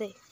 आहे.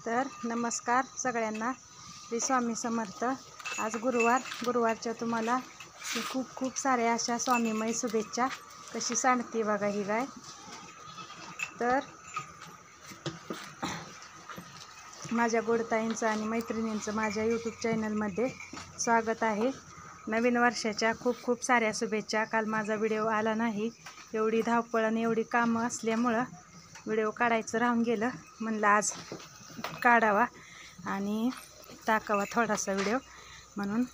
तर नमस्कार सगळ्यांना, श्री स्वामी समर्थ. आज गुरुवारच्या तुम्हाला खूप खूप साऱ्या अशा स्वामीमय शुभेच्छा. कशी सांडते बघा ही गाय. तर माझ्या गोडताईंचं आणि मैत्रिणींचं माझ्या यूट्यूब चॅनलमध्ये स्वागत आहे. नवीन वर्षाच्या खूप खूप साऱ्या शुभेच्छा. काल माझा व्हिडिओ आला नाही, एवढी धावपळ आणि एवढी कामं असल्यामुळं व्हिडिओ काढायचं राहून गेलं. म्हणलं आज काढावा आणि टाकावा थोडासा व्हिडिओ म्हणून.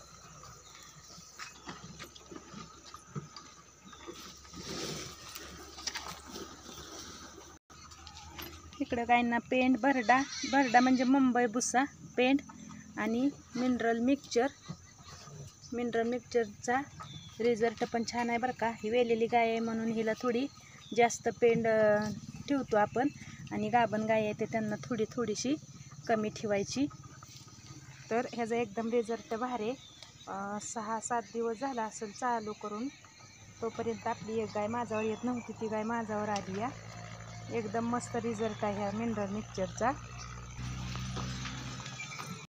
इकडं गायींना पेंड, भरडा म्हणजे मुंबई भुसा, पेंड आणि मिनरल मिक्सचरचा रिझल्ट पण छान आहे बरं का. ही वेलेली गाय आहे म्हणून हिला थोडी जास्त पेंड ठेवतो आपण, आणि गाभण गाय आहे ते त्यांना थोडीशी कमी ठेवायची. तर ह्याचा एकदम रिझल्ट भारी आहे. 6-7 दिवस झाला असेल चालू करून. तोपर्यंत आपली एक गाय माझ्यावर येत नव्हती, ती गाय माझ्यावर आली या. एकदम मस्त रिझल्ट आहे ह्या मिनरल मिक्सचरचा.